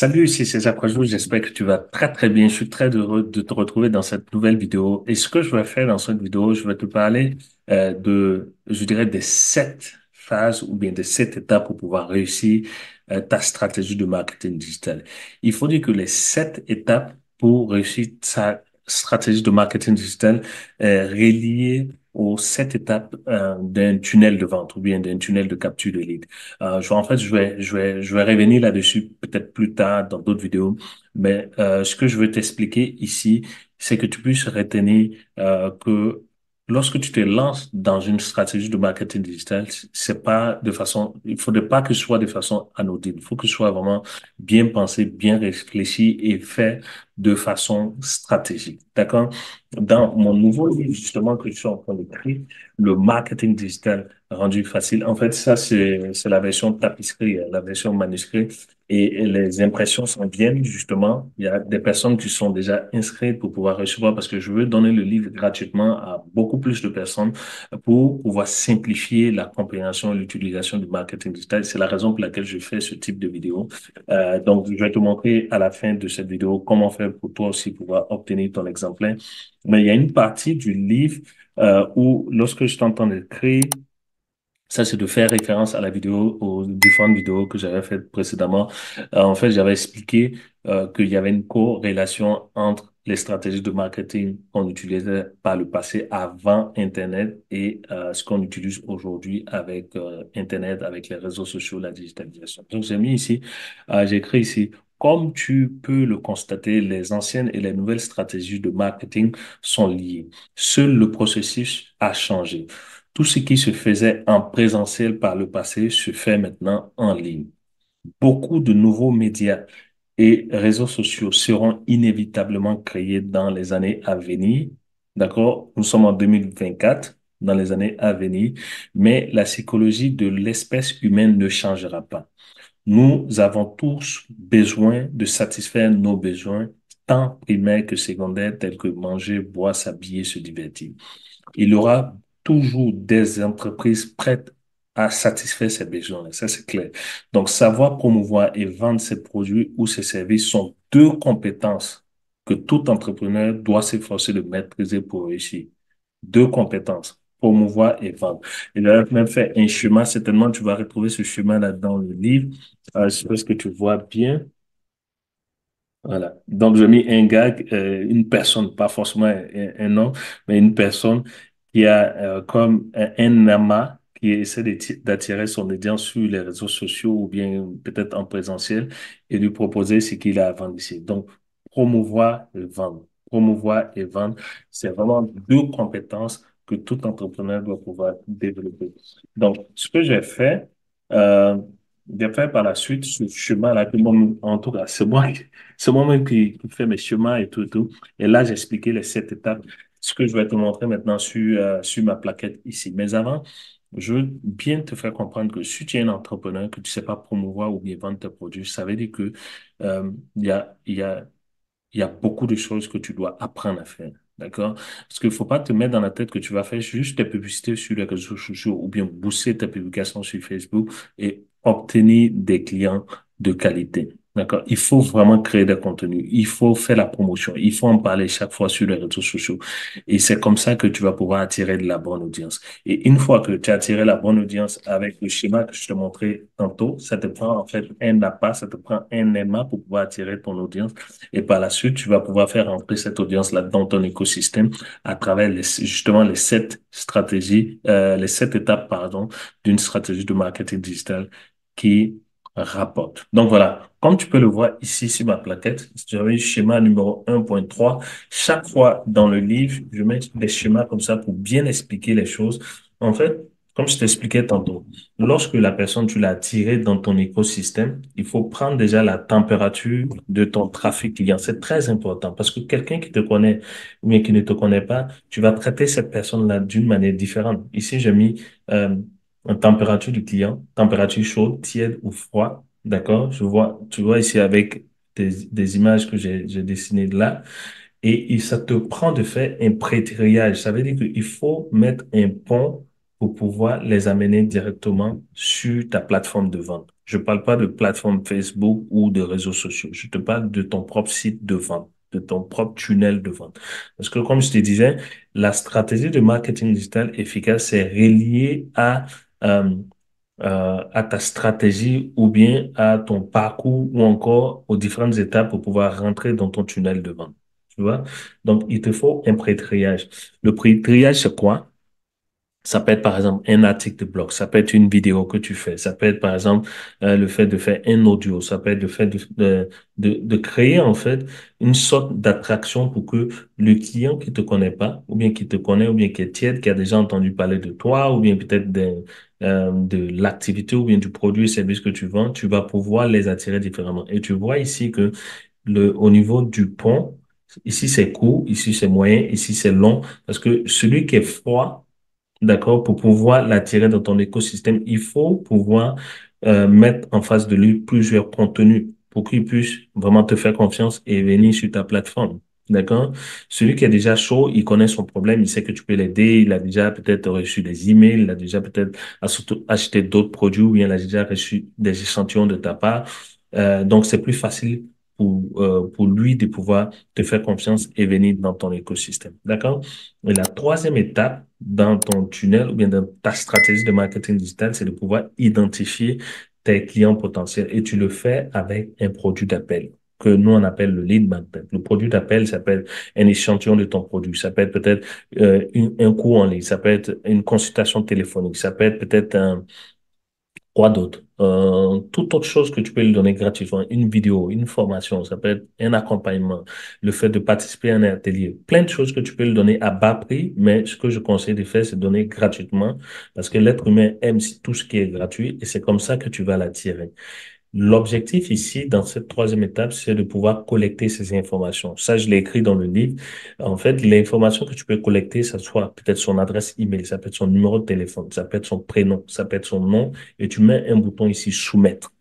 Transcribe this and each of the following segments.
Salut, ici c'est Zakwajou, j'espère que tu vas très très bien. Je suis très heureux de te retrouver dans cette nouvelle vidéo. Et ce que je vais faire dans cette vidéo, je vais te parler je dirais, des 7 phases ou bien des 7 étapes pour pouvoir réussir ta stratégie de marketing digital. Il faut dire que les 7 étapes pour réussir sa stratégie de marketing digital est reliée aux 7 étapes d'un tunnel de vente ou bien d'un tunnel de capture de lead. En fait, je vais revenir là-dessus peut-être plus tard dans d'autres vidéos, mais ce que je veux t'expliquer ici, c'est que tu puisses retenir que lorsque tu te lances dans une stratégie de marketing digital, c'est pas de façon, il faudrait pas que ce soit de façon anodine. Il faut que ce soit vraiment bien pensé, bien réfléchi et fait de façon stratégique. D'accord? Dans mon nouveau livre, justement, que je suis en train d'écrire, le marketing digital rendu facile. En fait, ça, c'est la version tapisserie, la version manuscrit. Et les impressions s'en viennent, justement. Il y a des personnes qui sont déjà inscrites pour pouvoir recevoir parce que je veux donner le livre gratuitement à beaucoup plus de personnes pour pouvoir simplifier la compréhension et l'utilisation du marketing digital. C'est la raison pour laquelle je fais ce type de vidéo. Donc, je vais te montrer à la fin de cette vidéo comment faire pour toi aussi pouvoir obtenir ton exemplaire. Mais il y a une partie du livre où, lorsque je t'entends écrire, ça, c'est de faire référence à la vidéo, aux différentes vidéos que j'avais faites précédemment. En fait, j'avais expliqué qu'il y avait une corrélation entre les stratégies de marketing qu'on utilisait par le passé avant Internet et ce qu'on utilise aujourd'hui avec Internet, avec les réseaux sociaux, la digitalisation. Donc, j'ai écrit ici, comme tu peux le constater, les anciennes et les nouvelles stratégies de marketing sont liées. Seul le processus a changé. Tout ce qui se faisait en présentiel par le passé se fait maintenant en ligne. Beaucoup de nouveaux médias et réseaux sociaux seront inévitablement créés dans les années à venir. D'accord? Nous sommes en 2024, dans les années à venir, mais la psychologie de l'espèce humaine ne changera pas. Nous avons tous besoin de satisfaire nos besoins, tant primaires que secondaires, tels que manger, boire, s'habiller, se divertir. Il y aura toujours des entreprises prêtes à satisfaire ces besoins. Ça, c'est clair. Donc, savoir promouvoir et vendre ses produits ou ses services sont 2 compétences que tout entrepreneur doit s'efforcer de maîtriser pour réussir. 2 compétences, promouvoir et vendre. Il a même fait un schéma. Certainement, tu vas retrouver ce schéma-là dans le livre. Je pense que tu vois bien. Voilà. Donc, j'ai mis un gag, une personne, pas forcément un homme, mais une personne qui a comme un amas qui essaie d'attirer son audience sur les réseaux sociaux ou bien peut-être en présentiel et lui proposer ce qu'il a à vendre ici. Donc, promouvoir et vendre. Promouvoir et vendre, c'est vraiment 2 compétences que tout entrepreneur doit pouvoir développer. Donc, ce que j'ai fait, euh, j'ai fait par la suite ce chemin-là, que en tout cas, c'est moi-même qui fais mes chemins et tout, et tout. Et là, j'ai expliqué les 7 étapes, ce que je vais te montrer maintenant sur ma plaquette ici. Mais avant, je veux bien te faire comprendre que si tu es un entrepreneur, que tu sais pas promouvoir ou bien vendre tes produits, ça veut dire que il y a, il y a, il y a beaucoup de choses que tu dois apprendre à faire. D'accord? Parce qu'il faut pas te mettre dans la tête que tu vas faire juste tes publicités sur les réseaux sociaux ou bien booster tes publications sur Facebook et obtenir des clients de qualité. D'accord? Il faut vraiment créer des contenus. Il faut faire la promotion. Il faut en parler chaque fois sur les réseaux sociaux. Et c'est comme ça que tu vas pouvoir attirer de la bonne audience. Et une fois que tu as attiré la bonne audience avec le schéma que je te montrais tantôt, ça te prend en fait un appât, ça te prend un aimant pour pouvoir attirer ton audience. Et par la suite, tu vas pouvoir faire entrer cette audience-là dans ton écosystème à travers justement les 7 stratégies, les 7 étapes, pardon, d'une stratégie de marketing digital qui rapporte. Donc voilà, comme tu peux le voir ici sur ma plaquette, j'avais le schéma numéro 1.3. Chaque fois dans le livre, je mets des schémas comme ça pour bien expliquer les choses. En fait, comme je t'expliquais tantôt, lorsque la personne, tu l'as attirée dans ton écosystème, il faut prendre déjà la température de ton trafic client. C'est très important parce que quelqu'un qui te connaît ou bien qui ne te connaît pas, tu vas traiter cette personne-là d'une manière différente. Ici, j'ai mis en température du client, température chaude, tiède ou froid. D'accord? Tu vois ici avec des images que j'ai dessinées là. Et ça te prend de faire un pré-triage. Ça veut dire qu'il faut mettre un pont pour pouvoir les amener directement sur ta plateforme de vente. Je parle pas de plateforme Facebook ou de réseaux sociaux. Je te parle de ton propre site de vente, de ton propre tunnel de vente. Parce que comme je te disais, la stratégie de marketing digital efficace, c'est relié euh, à ta stratégie ou bien à ton parcours ou encore aux différentes étapes pour pouvoir rentrer dans ton tunnel de vente. Tu vois? Donc, il te faut un pré-triage. Le pré-triage, c'est quoi? Ça peut être par exemple un article de blog, ça peut être une vidéo que tu fais, ça peut être par exemple le fait de faire un audio, ça peut être le fait de créer en fait une sorte d'attraction pour que le client qui te connaît pas, ou bien qui te connaît, ou bien qui est tiède, qui a déjà entendu parler de toi, ou bien peut-être de l'activité ou bien du produit et service que tu vends, tu vas pouvoir les attirer différemment. Et tu vois ici que au niveau du pont, ici c'est court, ici c'est moyen, ici c'est long, parce que celui qui est froid, d'accord, pour pouvoir l'attirer dans ton écosystème, il faut pouvoir mettre en face de lui plusieurs contenus pour qu'il puisse vraiment te faire confiance et venir sur ta plateforme. D'accord? Celui qui est déjà chaud, il connaît son problème, il sait que tu peux l'aider, il a déjà peut-être reçu des emails, il a déjà peut-être acheté d'autres produits ou bien il a déjà reçu des échantillons de ta part. Donc, c'est plus facile pour lui de pouvoir te faire confiance et venir dans ton écosystème. D'accord? Et la troisième étape dans ton tunnel ou bien dans ta stratégie de marketing digital, c'est de pouvoir identifier tes clients potentiels. Et tu le fais avec un produit d'appel que nous, on appelle le lead magnet. Le produit d'appel, ça peut être un échantillon de ton produit. Ça peut être peut-être un cours en ligne. Ça peut être une consultation téléphonique. Ça peut être peut-être un quoi d'autre? Toute autre chose que tu peux lui donner gratuitement, une vidéo, une formation, ça peut être un accompagnement, le fait de participer à un atelier, plein de choses que tu peux lui donner à bas prix, mais ce que je conseille de faire, c'est donner gratuitement parce que l'être humain aime tout ce qui est gratuit et c'est comme ça que tu vas l'attirer. L'objectif ici, dans cette troisième étape, c'est de pouvoir collecter ces informations. Ça, je l'ai écrit dans le livre. En fait, l'information que tu peux collecter, ça soit peut-être son adresse email, ça peut être son numéro de téléphone, ça peut être son prénom, ça peut être son nom, et tu mets un bouton ici, soumettre.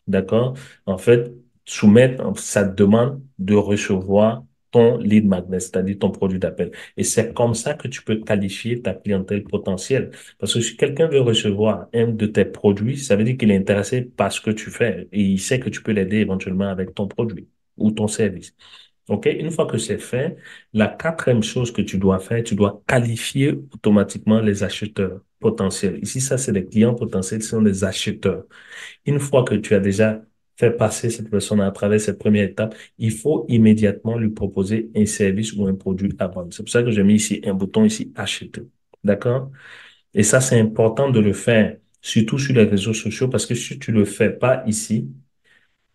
D'accord? En fait, soumettre, ça te demande de recevoir ton lead magnet, c'est-à-dire ton produit d'appel. Et c'est comme ça que tu peux qualifier ta clientèle potentielle. Parce que si quelqu'un veut recevoir un de tes produits, ça veut dire qu'il est intéressé par ce que tu fais et il sait que tu peux l'aider éventuellement avec ton produit ou ton service. OK? Une fois que c'est fait, la quatrième chose que tu dois faire, tu dois qualifier automatiquement les acheteurs potentiels. Ici, ça, c'est les clients potentiels, ce sont les acheteurs. Une fois que tu as déjà fait passer cette personne à travers cette première étape, il faut immédiatement lui proposer un service ou un produit à vendre. C'est pour ça que j'ai mis ici un bouton ici acheter. D'accord? Et ça, c'est important de le faire, surtout sur les réseaux sociaux, parce que si tu le fais pas ici,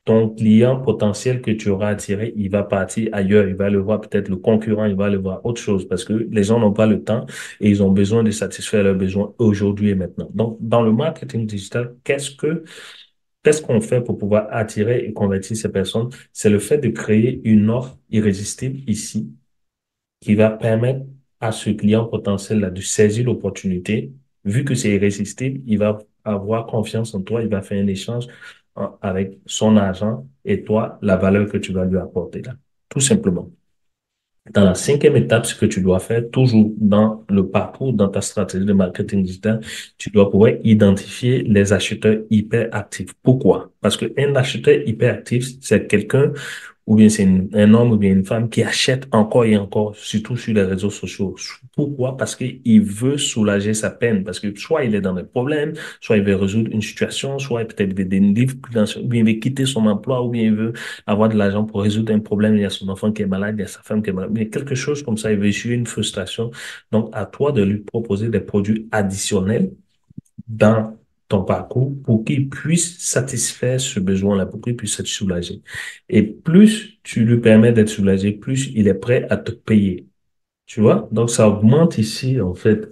ton client potentiel que tu auras attiré, il va partir ailleurs. Il va le voir peut-être le concurrent, il va le voir autre chose parce que les gens n'ont pas le temps et ils ont besoin de satisfaire leurs besoins aujourd'hui et maintenant. Donc, dans le marketing digital, qu'est-ce qu'on fait pour pouvoir attirer et convertir ces personnes? C'est le fait de créer une offre irrésistible ici qui va permettre à ce client potentiel-là de saisir l'opportunité. Vu que c'est irrésistible, il va avoir confiance en toi, il va faire un échange avec son argent et toi, la valeur que tu vas lui apporter là. Tout simplement. Dans la cinquième étape, ce que tu dois faire, toujours dans le parcours, dans ta stratégie de marketing digital, tu dois pouvoir identifier les acheteurs hyper actifs. Pourquoi? Parce qu'un acheteur hyper actif, c'est quelqu'un ou bien c'est un homme ou bien une femme qui achète encore et encore, surtout sur les réseaux sociaux. Pourquoi? Parce qu'il veut soulager sa peine, parce que soit il est dans des problèmes, soit il veut résoudre une situation, soit peut-être il veut des livres, ou bien il veut quitter son emploi, ou bien il veut avoir de l'argent pour résoudre un problème, il y a son enfant qui est malade, il y a sa femme qui est malade, mais quelque chose comme ça, il veut essuyer une frustration. Donc, à toi de lui proposer des produits additionnels dans ton parcours pour qu'il puisse satisfaire ce besoin-là, pour qu'il puisse être soulagé. Et plus tu lui permets d'être soulagé, plus il est prêt à te payer. Tu vois? Donc, ça augmente ici, en fait,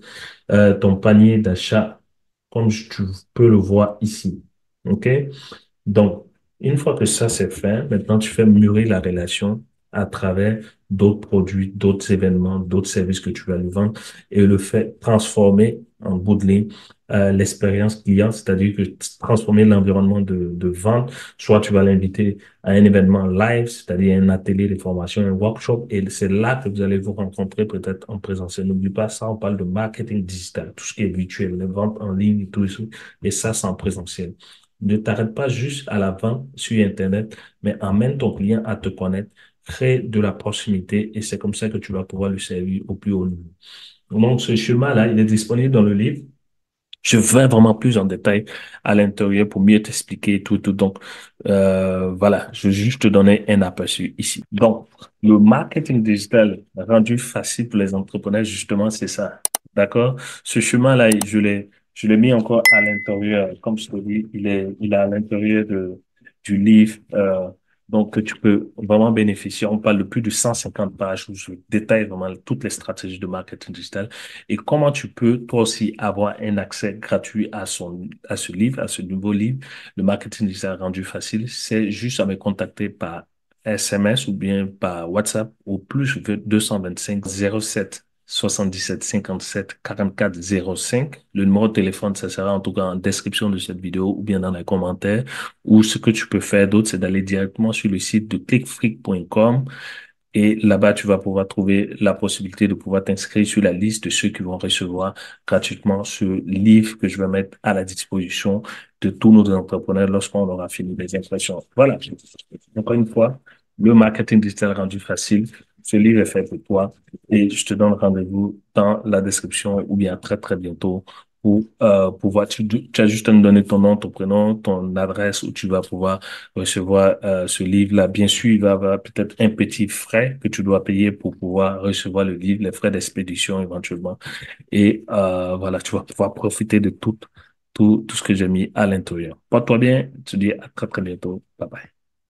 ton panier d'achat, comme tu peux le voir ici. OK? Donc, une fois que ça c'est fait, maintenant tu fais mûrir la relation à travers d'autres produits, d'autres événements, d'autres services que tu vas lui vendre et le fait transformer en bout de ligne l'expérience client, c'est-à-dire que transformer l'environnement de vente, soit tu vas l'inviter à un événement live, c'est-à-dire un atelier de formation, un workshop, et c'est là que vous allez vous rencontrer peut-être en présentiel. N'oublie pas ça, on parle de marketing digital, tout ce qui est virtuel, les ventes en ligne et tout ça, et ça, c'est en présentiel. Ne t'arrête pas juste à la vente sur Internet, mais emmène ton client à te connaître, crée de la proximité, et c'est comme ça que tu vas pouvoir lui servir au plus haut niveau. Donc, ce schéma-là, il est disponible dans le livre. Je vais vraiment plus en détail à l'intérieur pour mieux t'expliquer tout, tout. Donc, voilà, je vais juste te donner un aperçu ici. Donc, le marketing digital rendu facile pour les entrepreneurs, justement, c'est ça. D'accord? Ce chemin-là, je l'ai mis encore à l'intérieur. Comme je te dis, il est à l'intérieur du livre. Donc, que tu peux vraiment bénéficier. On parle de plus de 150 pages où je détaille vraiment toutes les stratégies de marketing digital et comment tu peux toi aussi avoir un accès gratuit à ce livre, à ce nouveau livre, le marketing digital rendu facile. C'est juste à me contacter par SMS ou bien par WhatsApp au plus 225 07 77 57 44 05. Le numéro de téléphone, ça sera en tout cas en description de cette vidéo ou bien dans les commentaires. Ou ce que tu peux faire d'autre, c'est d'aller directement sur le site de clickfreak.com et là-bas, tu vas pouvoir trouver la possibilité de pouvoir t'inscrire sur la liste de ceux qui vont recevoir gratuitement ce livre que je vais mettre à la disposition de tous nos entrepreneurs lorsqu'on aura fini les impressions. Voilà. Encore une fois, le marketing digital rendu facile. Ce livre est fait pour toi et je te donne rendez-vous dans la description ou bien très, très bientôt pour pouvoir, tu as juste à nous donner ton nom, ton prénom, ton adresse où tu vas pouvoir recevoir ce livre-là. Bien sûr, il va y avoir peut-être un petit frais que tu dois payer pour pouvoir recevoir le livre, les frais d'expédition éventuellement. Et voilà, tu vas pouvoir profiter de tout ce que j'ai mis à l'intérieur. Porte-toi bien, je te dis à très très bientôt. Bye bye.